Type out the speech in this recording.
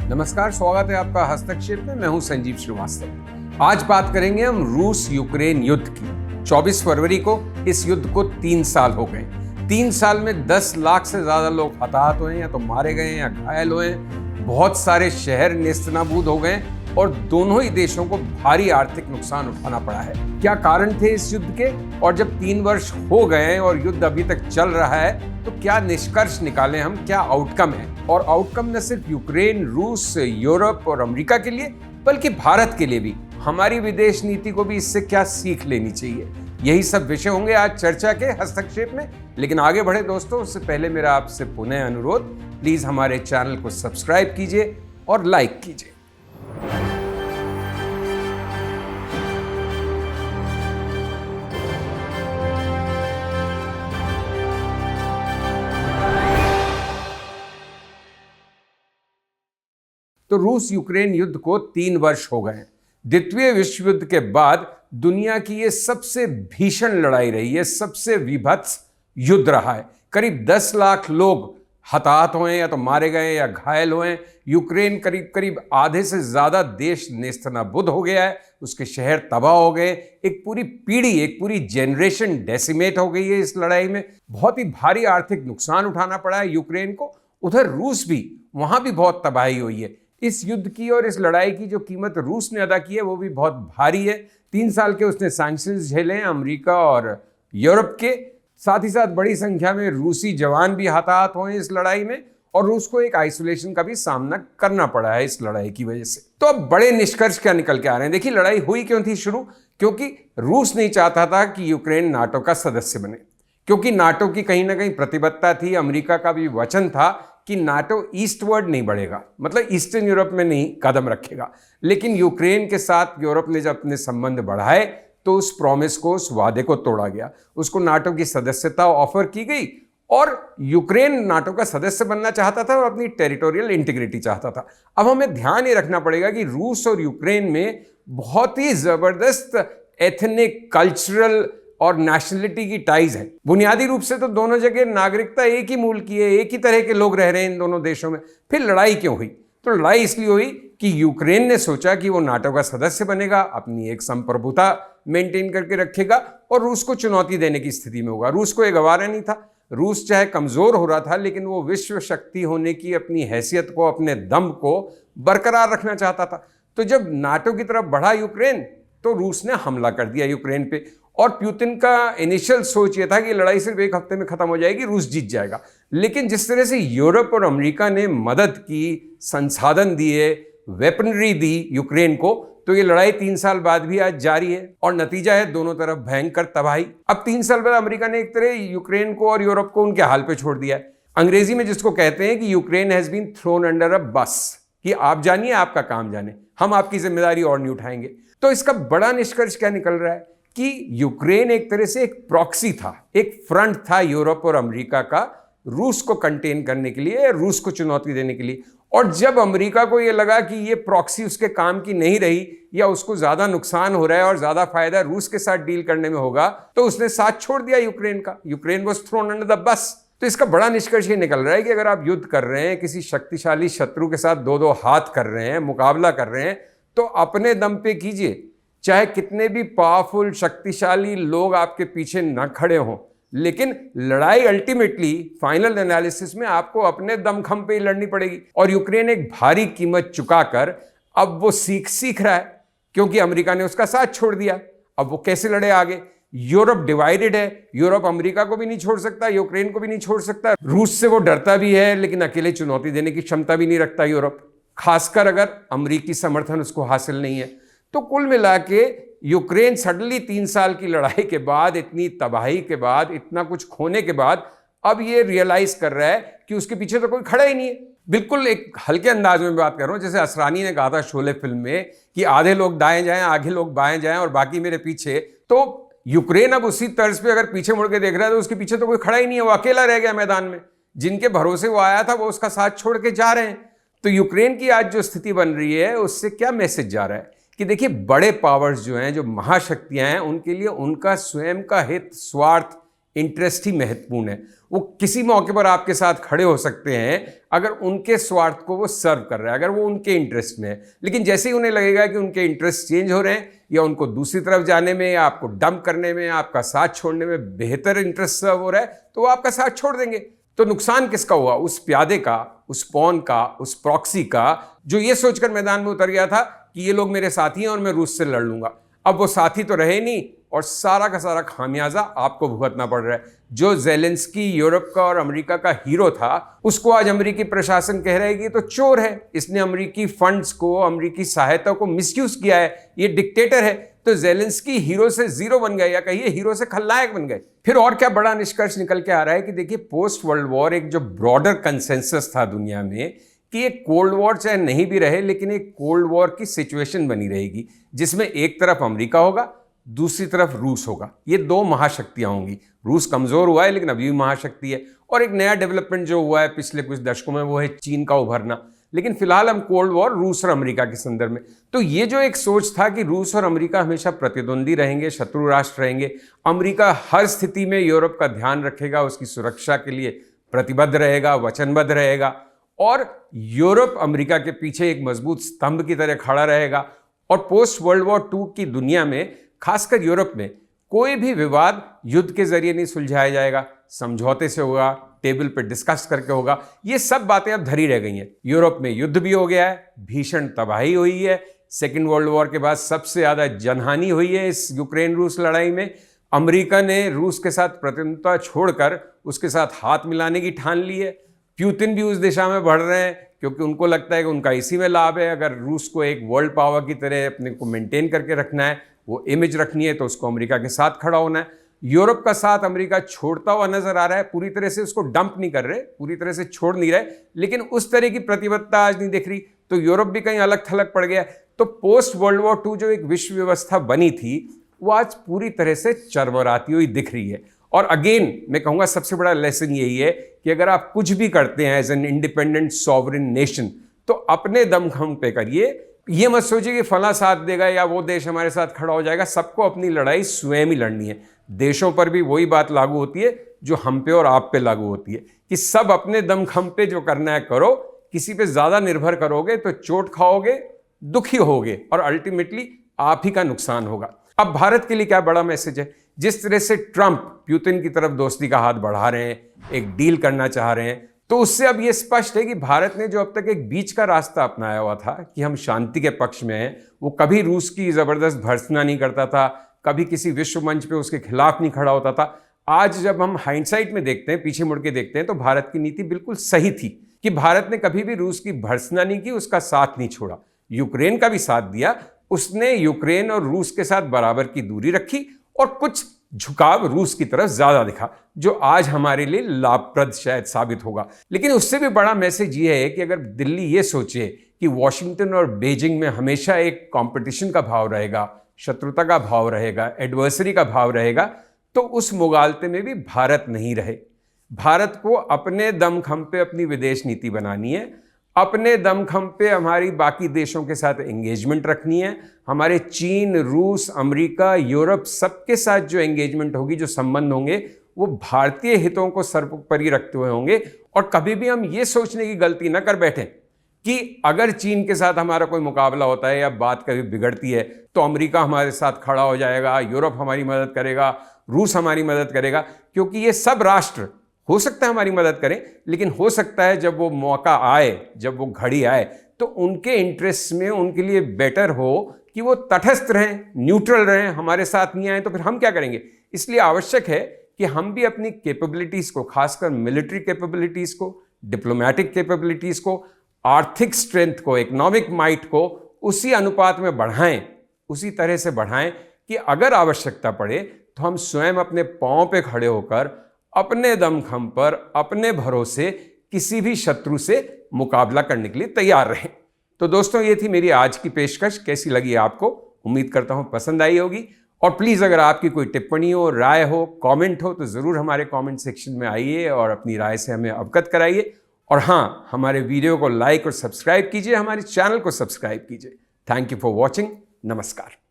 नमस्कार, स्वागत है आपका हस्तक्षेप में। मैं हूं संजीव श्रीवास्तव। आज बात करेंगे हम रूस यूक्रेन युद्ध की। 24 फरवरी को इस युद्ध को 3 साल हो गए। 3 साल में 10 लाख से ज्यादा लोग हताहत हुए या तो मारे गए या घायल हुए। बहुत सारे शहर नेस्तनाबूद हो गए और दोनों ही देशों को भारी आर्थिक नुकसान उठाना पड़ा है। क्या कारण थे इस युद्ध के? और जब 3 वर्ष हो गए और युद्ध अभी तक चल रहा है तो क्या निष्कर्ष निकालें हम, क्या आउटकम है? और आउटकम न सिर्फ यूक्रेन, रूस, यूरोप और अमेरिका के लिए बल्कि भारत के लिए भी, हमारी विदेश नीति को भी इससे क्या सीख लेनी चाहिए, यही सब विषय होंगे आज चर्चा के हस्तक्षेप में। लेकिन आगे बढ़े दोस्तों, उससे पहले मेरा आपसे पुनः अनुरोध, प्लीज हमारे चैनल को सब्सक्राइब कीजिए और लाइक कीजिए। तो रूस यूक्रेन युद्ध को 3 वर्ष हो गए। द्वितीय विश्व युद्ध के बाद दुनिया की ये सबसे भीषण लड़ाई रही है, सबसे विभत्स युद्ध रहा है। करीब 10 लाख लोग हताहत हुए या तो मारे गए या घायल हुए। यूक्रेन करीब आधे से ज्यादा देश नेस्तनाबूद हो गया है, उसके शहर तबाह हो गए। एक पूरी पीढ़ी, एक पूरी जनरेशन डेसिमेट हो गई है इस लड़ाई में। बहुत ही भारी आर्थिक नुकसान उठाना पड़ा है यूक्रेन को। उधर रूस भी, वहां भी बहुत तबाही हुई है। इस युद्ध की और इस लड़ाई की जो कीमत रूस ने अदा की है वो भी बहुत भारी है। 3 साल के उसने सैंक्शंस झेले हैं अमेरिका और यूरोप के। साथ ही साथ बड़ी संख्या में रूसी जवान भी हताहत हुए इस लड़ाई में और रूस को एक आइसोलेशन का भी सामना करना पड़ा है इस लड़ाई की वजह से। तो अब बड़े निष्कर्ष क्या निकल के आ रहे हैं? देखिए, लड़ाई हुई क्यों थी शुरू? क्योंकि रूस नहीं चाहता था कि यूक्रेन नाटो का सदस्य बने, क्योंकि नाटो की कहीं ना कहीं प्रतिबद्धता थी। अमेरिका का भी वचन था कि नाटो ईस्टवर्ड नहीं बढ़ेगा, मतलब ईस्टर्न यूरोप में नहीं कदम रखेगा। लेकिन यूक्रेन के साथ यूरोप ने जब अपने संबंध बढ़ाए तो उस प्रॉमिस को, उस वादे को तोड़ा गया। उसको नाटो की सदस्यता ऑफर की गई और यूक्रेन नाटो का सदस्य बनना चाहता था और अपनी टेरिटोरियल इंटीग्रिटी चाहता था। अब हमें ध्यान ये रखना पड़ेगा कि रूस और यूक्रेन में बहुत ही जबरदस्त एथनिक, कल्चरल और नेशनलिटी की टाइज है। बुनियादी रूप से तो दोनों जगह नागरिकता एक ही मूल की है, एक ही तरह के लोग रह रहे हैं इन दोनों देशों में। फिर लड़ाई क्यों हुई? तो लड़ाई इसलिए हुई कि यूक्रेन ने सोचा कि वो नाटो का सदस्य बनेगा, अपनी एक संप्रभुता मेंटेन करके रखेगा और रूस को चुनौती देने की स्थिति में होगा। रूस को एक गवारा नहीं था। रूस चाहे कमजोर हो रहा था लेकिन वो विश्व शक्ति होने की अपनी हैसियत को, अपने दम को बरकरार रखना चाहता था। तो जब नाटो की तरफ बढ़ा यूक्रेन तो रूस ने हमला कर दिया यूक्रेन पे। और पुतिन का इनिशियल सोच ये था कि लड़ाई सिर्फ 1 हफ्ते में खत्म हो जाएगी, रूस जीत जाएगा। लेकिन जिस तरह से यूरोप और अमेरिका ने मदद की, संसाधन दिए, वेपनरी दी यूक्रेन को, तो ये लड़ाई 3 साल बाद भी आज जारी है और नतीजा है दोनों तरफ भयंकर तबाही। अब 3 साल बाद अमेरिका ने एक तरह यूक्रेन को और यूरोप को उनके हाल पे छोड़ दिया है। अंग्रेजी में जिसको कहते हैं कि Ukraine has been thrown under a bus, कि आप जानिए, आपका काम जाने, हम आपकी जिम्मेदारी और नहीं उठाएंगे। तो इसका बड़ा निष्कर्ष क्या निकल रहा है कि यूक्रेन एक तरह से एक प्रॉक्सी था, एक फ्रंट था यूरोप और अमेरिका का रूस को कंटेन करने के लिए, रूस को चुनौती देने के लिए। और जब अमेरिका को यह लगा कि ये प्रॉक्सी उसके काम की नहीं रही या उसको ज्यादा नुकसान हो रहा है और ज्यादा फायदा रूस के साथ डील करने में होगा, तो उसने साथ छोड़ दिया यूक्रेन का। Ukraine was thrown under the bus. तो इसका बड़ा निष्कर्ष ये निकल रहा है कि अगर आप युद्ध कर रहे हैं, किसी शक्तिशाली शत्रु के साथ 2-2 हाथ कर रहे हैं, मुकाबला कर रहे हैं, तो अपने दम पे कीजिए। चाहे कितने भी पावरफुल, शक्तिशाली लोग आपके पीछे न खड़े हों, लेकिन लड़ाई अल्टीमेटली फाइनल एनालिसिस में आपको अपने दमखम पे ही लड़नी पड़ेगी। और यूक्रेन एक भारी कीमत चुकाकर अब वो सीख रहा है, क्योंकि अमेरिका ने उसका साथ छोड़ दिया। अब वो कैसे लड़े आगे? यूरोप डिवाइडेड है, यूरोप अमेरिका को भी नहीं छोड़ सकता, यूक्रेन को भी नहीं छोड़ सकता। रूस से वो डरता भी है लेकिन अकेले चुनौती देने की क्षमता भी नहीं रखता यूरोप, खासकर अगर अमेरिकी समर्थन उसको हासिल नहीं है। तो कुल मिला के यूक्रेन सडनली 3 साल की लड़ाई के बाद, इतनी तबाही के बाद, इतना कुछ खोने के बाद अब ये रियलाइज कर रहा है कि उसके पीछे तो कोई खड़ा ही नहीं है। बिल्कुल एक हल्के अंदाज में बात कर रहा हूं, जैसे असरानी ने कहा था शोले फिल्म में कि आधे लोग दाएं जाएं, आधे लोग बाएं जाएं और बाकी मेरे पीछे। तो यूक्रेन अब उसी तर्ज पे अगर पीछे मुड़ के देख रहा है तो उसके पीछे तो कोई खड़ा ही नहीं है, वो अकेला रह गया मैदान में। जिनके भरोसे वो आया था वो उसका साथ छोड़ के जा रहे हैं। तो यूक्रेन की आज जो स्थिति बन रही है उससे क्या मैसेज जा रहा है कि देखिए, बड़े पावर्स जो हैं, जो महाशक्तियां हैं, उनके लिए उनका स्वयं का हित, स्वार्थ, इंटरेस्ट ही महत्वपूर्ण है। वो किसी मौके पर आपके साथ खड़े हो सकते हैं अगर उनके स्वार्थ को वो सर्व कर रहा है, अगर वो उनके इंटरेस्ट में है। लेकिन जैसे ही उन्हें लगेगा कि उनके इंटरेस्ट चेंज हो रहे हैं या उनको दूसरी तरफ जाने में या आपको डंप करने में, आपका साथ छोड़ने में बेहतर इंटरेस्ट सर्व हो रहा है, तो वो आपका साथ छोड़ देंगे। तो नुकसान किसका हुआ? उस प्यादे का, उस पॉन का, उस प्रॉक्सी का, जो ये सोचकर मैदान में उतर गया था कि ये लोग मेरे साथी हैं और मैं रूस से लड़ लूंगा। अब वो साथी तो रहे नहीं और सारा का सारा खामियाजा आपको भुगतना पड़ रहा है। जो ज़ेलेंस्की यूरोप का और अमेरिका का हीरो था, उसको आज अमेरिकी प्रशासन कह रहा है कि ये तो चोर है, इसने अमेरिकी फंड्स को, अमेरिकी सहायता को मिसयूज किया है, ये डिक्टेटर है। तो ज़ेलेंस्की हीरो से जीरो बन गए, या कहिए हीरो से खलनायक बन गए। फिर और क्या बड़ा निष्कर्ष निकल के आ रहा है कि देखिए, पोस्ट वर्ल्ड वॉर एक जो ब्रॉडर कंसेंसस था दुनिया में कि एक कोल्ड वॉर चाहे नहीं भी रहे, लेकिन एक कोल्ड वॉर की सिचुएशन बनी रहेगी जिसमें एक तरफ अमेरिका होगा, दूसरी तरफ रूस होगा। ये दो महाशक्तियां होंगी। रूस कमजोर हुआ है लेकिन अभी भी महाशक्ति है। और एक नया डेवलपमेंट जो हुआ है पिछले कुछ दशकों में, वो है चीन का उभरना। लेकिन फिलहाल हम कोल्ड वॉर रूस और अमेरिका के संदर्भ में, तो ये जो एक सोच था कि रूस और अमेरिका हमेशा प्रतिद्वंदी रहेंगे, शत्रु राष्ट्र रहेंगे, अमेरिका हर स्थिति में यूरोप का ध्यान रखेगा, उसकी सुरक्षा के लिए प्रतिबद्ध रहेगा, वचनबद्ध रहेगा, और यूरोप अमेरिका के पीछे एक मजबूत स्तंभ की तरह खड़ा रहेगा। और पोस्ट वर्ल्ड वॉर 2 की दुनिया में, खासकर यूरोप में, कोई भी विवाद युद्ध के जरिए नहीं सुलझाया जाएगा, समझौते से होगा, टेबल पे डिस्कस करके होगा। ये सब बातें अब धरी रह गई हैं। यूरोप में युद्ध भी हो गया है, भीषण तबाही हुई है, सेकेंड वर्ल्ड वॉर के बाद सबसे ज्यादा जनहानि हुई है इस यूक्रेन रूस लड़ाई में। अमेरिका ने रूस के साथ प्रतिद्वंद्विता छोड़कर उसके साथ हाथ मिलाने की ठान ली है। पुतिन भी उस दिशा में बढ़ रहे हैं क्योंकि उनको लगता है कि उनका इसी में लाभ है। अगर रूस को एक वर्ल्ड पावर की तरह अपने को मेंटेन करके रखना है, वो इमेज रखनी है, तो उसको अमेरिका के साथ खड़ा होना है। यूरोप का साथ अमेरिका छोड़ता हुआ नजर आ रहा है, पूरी तरह से उसको डंप नहीं कर रहे, पूरी तरह से छोड़ नहीं रहे, लेकिन उस तरह की प्रतिबद्धता आज नहीं दिख रही। तो यूरोप भी कहीं अलग थलग पड़ गया। तो पोस्ट वर्ल्ड वॉर 2 जो एक विश्व व्यवस्था बनी थी, वो आज पूरी तरह से चरमराती हुई दिख रही है। और अगेन मैं कहूंगा सबसे बड़ा लेसन यही है कि अगर आप कुछ भी करते हैं as an independent sovereign nation, तो अपने दमखम पे करिए। ये मत सोचिए कि फला साथ देगा या वो देश हमारे साथ खड़ा हो जाएगा। सबको अपनी लड़ाई स्वयं ही लड़नी है। देशों पर भी वही बात लागू होती है जो हम पे और आप पे लागू होती है कि सब अपने दमखम पे जो करना है करो। किसी पे ज्यादा निर्भर करोगे तो चोट खाओगे, दुखी होगे और अल्टीमेटली आप ही का नुकसान होगा। अब भारत के लिए क्या बड़ा मैसेज है? जिस तरह से ट्रंप पुतिन की तरफ दोस्ती का हाथ बढ़ा रहे हैं, एक डील करना चाह रहे हैं, तो उससे अब यह स्पष्ट है कि भारत ने जो अब तक एक बीच का रास्ता अपनाया हुआ था कि हम शांति के पक्ष में हैं, वो कभी रूस की जबरदस्त भर्त्सना नहीं करता था, कभी किसी विश्व मंच पे उसके खिलाफ नहीं खड़ा होता था। आज जब हम हाइंडसाइट में देखते हैं, पीछे मुड़ के देखते हैं, तो भारत की नीति बिल्कुल सही थी कि भारत ने कभी भी रूस की भर्त्सना नहीं की, उसका साथ नहीं छोड़ा, यूक्रेन का भी साथ दिया। उसने यूक्रेन और रूस के साथ बराबर की दूरी रखी और कुछ झुकाव रूस की तरफ ज्यादा दिखा, जो आज हमारे लिए लाभप्रद शायद साबित होगा। लेकिन उससे भी बड़ा मैसेज ये है कि अगर दिल्ली ये सोचे कि वॉशिंगटन और बीजिंग में हमेशा एक कंपटीशन का भाव रहेगा, शत्रुता का भाव रहेगा, एडवर्सरी का भाव रहेगा, तो उस मुगालते में भी भारत नहीं रहे। भारत को अपने दमखम पे अपनी विदेश नीति बनानी है, अपने दमखम पे हमारी बाकी देशों के साथ एंगेजमेंट रखनी है। हमारे चीन, रूस, अमेरिका, यूरोप सबके साथ जो एंगेजमेंट होगी, जो संबंध होंगे, वो भारतीय हितों को सर्वोपरि रखते हुए होंगे। और कभी भी हम ये सोचने की गलती ना कर बैठे कि अगर चीन के साथ हमारा कोई मुकाबला होता है या बात कभी बिगड़ती है तो अमेरिका हमारे साथ खड़ा हो जाएगा, यूरोप हमारी मदद करेगा, रूस हमारी मदद करेगा। क्योंकि ये सब राष्ट्र हो सकता है हमारी मदद करें, लेकिन हो सकता है जब वो मौका आए, जब वो घड़ी आए, तो उनके इंटरेस्ट में उनके लिए बेटर हो कि वो तटस्थ रहें, न्यूट्रल रहें, हमारे साथ नहीं आए तो फिर हम क्या करेंगे। इसलिए आवश्यक है कि हम भी अपनी कैपेबिलिटीज को, खासकर मिलिट्री कैपेबिलिटीज को, डिप्लोमेटिक कैपेबिलिटीज को, आर्थिक स्ट्रेंथ को, इकोनॉमिक माइट को उसी अनुपात में बढ़ाएं, उसी तरह से बढ़ाएं कि अगर आवश्यकता पड़े तो हम स्वयं अपने पांव पे खड़े होकर अपने दमखम पर, अपने भरोसे किसी भी शत्रु से मुकाबला करने के लिए तैयार रहें। तो दोस्तों, ये थी मेरी आज की पेशकश। कैसी लगी आपको? उम्मीद करता हूं पसंद आई होगी। और प्लीज़ अगर आपकी कोई टिप्पणी हो, राय हो, कमेंट हो, तो ज़रूर हमारे कमेंट सेक्शन में आइए और अपनी राय से हमें अवगत कराइए। और हाँ, हमारे वीडियो को लाइक और सब्सक्राइब कीजिए, हमारे चैनल को सब्सक्राइब कीजिए। Thank you for watching. नमस्कार।